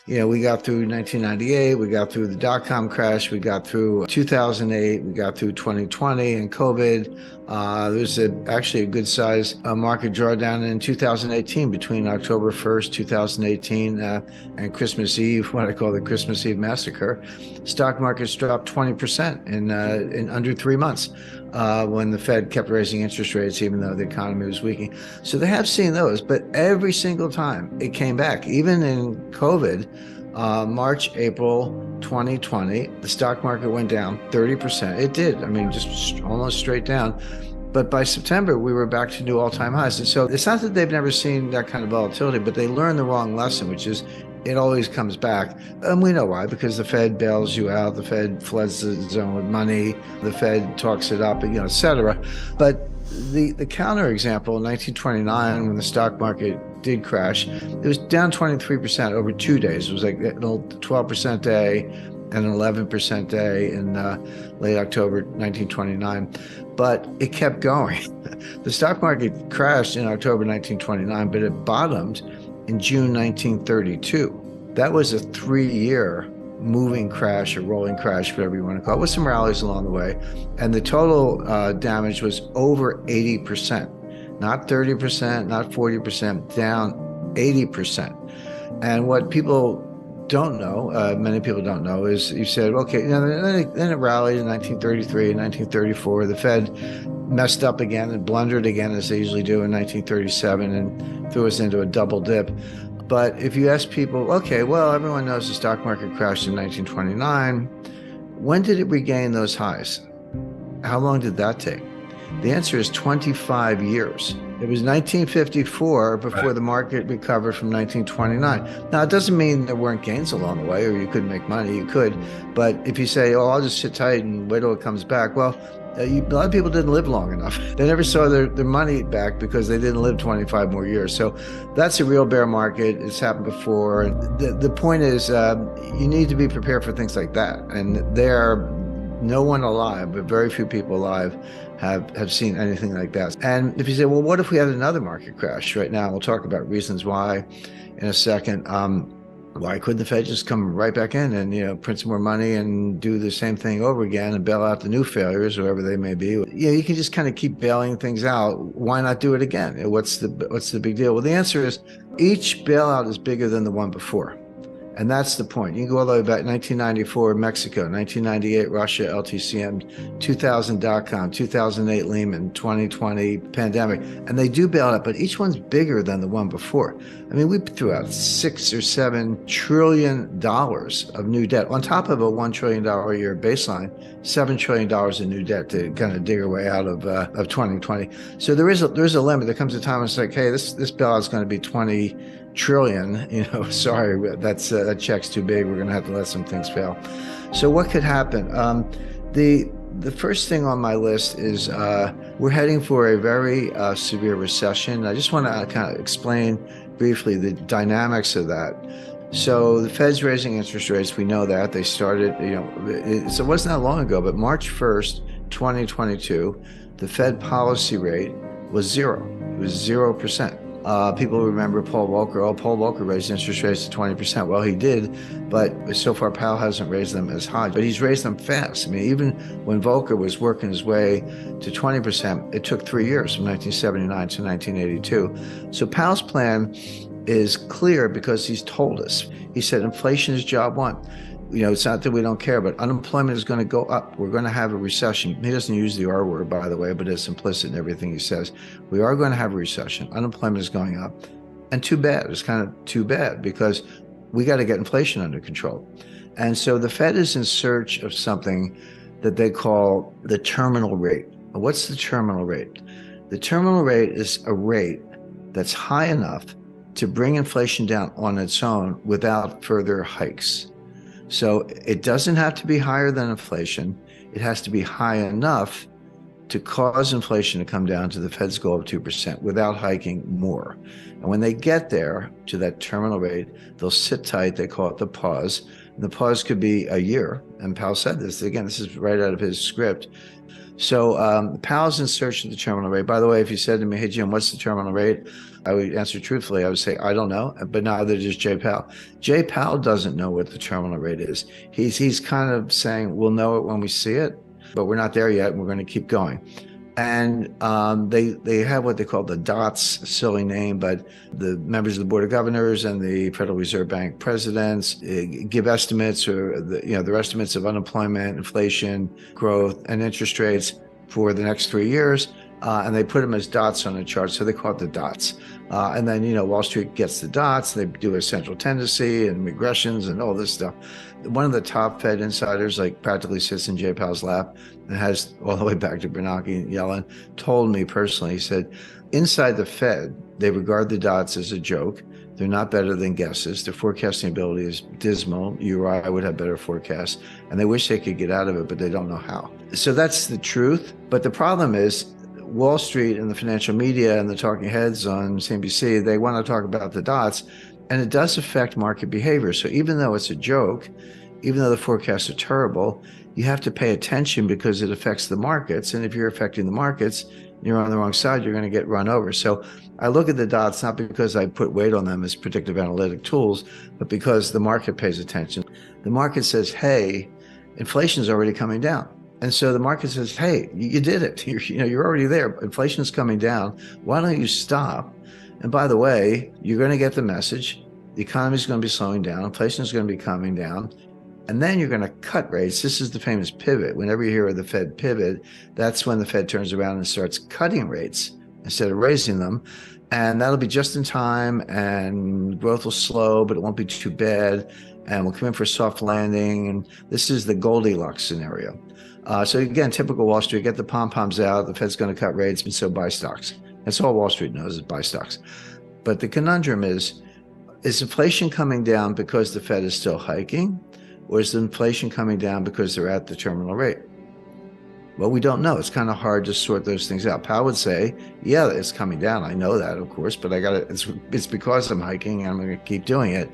We got through 1998, we got through the dot-com crash, we got through 2008, we got through 2020 and COVID. There's actually a good size market drawdown in 2018 between October 1st, 2018 and Christmas Eve, what I call the Christmas Eve massacre. Stock markets dropped 20% in under 3 months when the Fed kept raising interest rates, even though the economy was weakening. So they have seen those, but every single time it came back, even in COVID, March, April 2020, the stock market went down 30%. It did. I mean, just almost straight down. But by September, we were back to new all-time highs. And so it's not that they've never seen that kind of volatility, but they learned the wrong lesson, which is it always comes back. And we know why, because the Fed bails you out, the Fed floods the zone with money, the Fed talks it up, et cetera. But the counterexample in 1929, when the stock market did crash, it was down 23% over 2 days. It was like a 12% day and an 11% day in late October 1929. But it kept going. The stock market crashed in October 1929, but it bottomed in June 1932. That was a 3-year moving crash or rolling crash, whatever you want to call it, with some rallies along the way. And the total damage was over 80%, not 30%, not 40%, down 80%. And what people don't know, many people don't know, is you said, okay, then it rallied in 1933 and 1934. The Fed messed up again and blundered again, as they usually do, in 1937 and threw us into a double dip. But if you ask people, okay, well, everyone knows the stock market crashed in 1929. When did it regain those highs? How long did that take? The answer is 25 years. It was 1954 before the market recovered from 1929. Now, it doesn't mean there weren't gains along the way or you couldn't make money. You could. But if you say, oh, I'll just sit tight and wait till it comes back, well, a lot of people didn't live long enough. They never saw their money back because they didn't live 25 more years. So that's a real bear market. It's happened before. The point is you need to be prepared for things like that. And no one alive, but very few people alive have seen anything like that. And if you say, well, what if we had another market crash right now? We'll talk about reasons why in a second. Why couldn't the Fed just come right back in and print some more money and do the same thing over again and bail out the new failures, whoever they may be? You can just kind of keep bailing things out. Why not do it again? What's the big deal? Well, the answer is each bailout is bigger than the one before. And that's the point. You can go all the way back 1994, Mexico, 1998, Russia, LTCM, 2000 dot-com, 2008 Lehman, 2020 pandemic. And they do bail out, but each one's bigger than the one before. I mean, we threw out $6 or $7 trillion of new debt on top of a $1 trillion a year baseline, $7 trillion in new debt to kind of dig our way out of 2020. So there's a limit. There comes a time when it's like, hey, this bailout is going to be 20 trillion, sorry, that check's too big. We're going to have to let some things fail. So what could happen? The first thing on my list is we're heading for a very severe recession. I just want to kind of explain briefly the dynamics of that. So the Fed's raising interest rates. We know that they started, it wasn't that long ago, but March 1st, 2022, the Fed policy rate was zero. It was 0%. People remember Paul Volcker. Oh, Paul Volcker raised interest rates to 20%. Well, he did, but so far Powell hasn't raised them as high, but he's raised them fast. I mean, even when Volcker was working his way to 20%, it took 3 years from 1979 to 1982. So Powell's plan is clear because he's told us. He said inflation is job one. It's not that we don't care, but unemployment is going to go up. We're going to have a recession. He doesn't use the R word, by the way, but it's implicit in everything he says. We are going to have a recession. Unemployment is going up. And too bad. It's kind of too bad because we got to get inflation under control. And so the Fed is in search of something that they call the terminal rate. What's the terminal rate? The terminal rate is a rate that's high enough to bring inflation down on its own without further hikes. So it doesn't have to be higher than inflation. It has to be high enough to cause inflation to come down to the Fed's goal of 2% without hiking more. And when they get there to that terminal rate, they'll sit tight. They call it the pause. And the pause could be a year. And Powell said this. Again, this is right out of his script. So Powell's in search of the terminal rate. By the way, if you said to me, hey, Jim, what's the terminal rate? I would answer truthfully. I would say, I don't know, but neither does Jay Powell. Jay Powell doesn't know what the terminal rate is. He's kind of saying, we'll know it when we see it, but we're not there yet, and we're going to keep going. And they have what they call the DOTS, silly name, but the members of the Board of Governors and the Federal Reserve Bank presidents give estimates, or their estimates of unemployment, inflation, growth, and interest rates for the next 3 years. And they put them as dots on a chart, so they call it the dots. And then, Wall Street gets the dots. They do a central tendency and regressions and all this stuff. One of the top Fed insiders, like, practically sits in Jay Powell's lap and has all the way back to Bernanke and Yellen, told me personally, he said, inside the Fed, they regard the dots as a joke. They're not better than guesses. Their forecasting ability is dismal. You or I would have better forecasts, and they wish they could get out of it, but they don't know how. So that's the truth. But the problem is, Wall Street and the financial media and the talking heads on CNBC, they want to talk about the dots, and it does affect market behavior. So even though it's a joke, even though the forecasts are terrible, you have to pay attention because it affects the markets. And if you're affecting the markets, you're on the wrong side, you're going to get run over. So I look at the dots not because I put weight on them as predictive analytic tools, but because the market pays attention. The market says, hey, inflation's already coming down. And so the market says, hey, you did it. You're already there. Inflation's coming down. Why don't you stop? And by the way, you're going to get the message. The economy is going to be slowing down. Inflation is going to be coming down. And then you're going to cut rates. This is the famous pivot. Whenever you hear of the Fed pivot, that's when the Fed turns around and starts cutting rates instead of raising them. And that'll be just in time, and growth will slow, but it won't be too bad. And we'll come in for a soft landing. And this is the Goldilocks scenario. So again, typical Wall Street, get the pom-poms out, the Fed's going to cut rates, and so buy stocks. That's all Wall Street knows, is buy stocks. But the conundrum is inflation coming down because the Fed is still hiking, or is the inflation coming down because they're at the terminal rate? Well, we don't know. It's kind of hard to sort those things out. Powell would say, yeah, it's coming down. I know that, of course, but it's because I'm hiking and I'm going to keep doing it.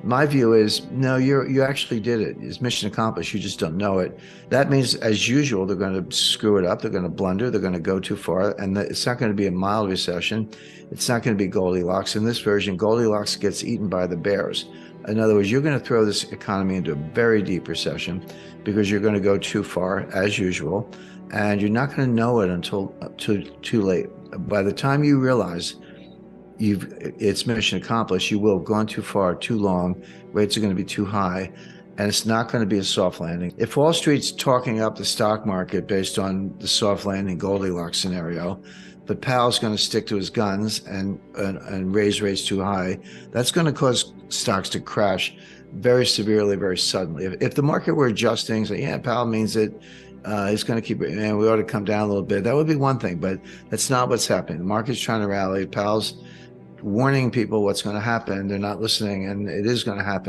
My view is, no, you actually did it. It's mission accomplished. You just don't know it. That means, as usual, they're going to screw it up. They're going to blunder. They're going to go too far. And it's not going to be a mild recession. It's not going to be Goldilocks. In this version, Goldilocks gets eaten by the bears. In other words, you're going to throw this economy into a very deep recession because you're going to go too far, as usual. And you're not going to know it until too late. By the time you realize it's mission accomplished, you will have gone too far, too long, rates are going to be too high, and it's not going to be a soft landing. If Wall Street's talking up the stock market based on the soft landing Goldilocks scenario, but Powell's going to stick to his guns and raise rates too high, that's going to cause stocks to crash very severely, very suddenly. If the market were adjusting, say, yeah, Powell means it, he's going to keep it, and we ought to come down a little bit, that would be one thing, but that's not what's happening. The market's trying to rally. Powell's warning people what's going to happen. They're not listening, and it is going to happen.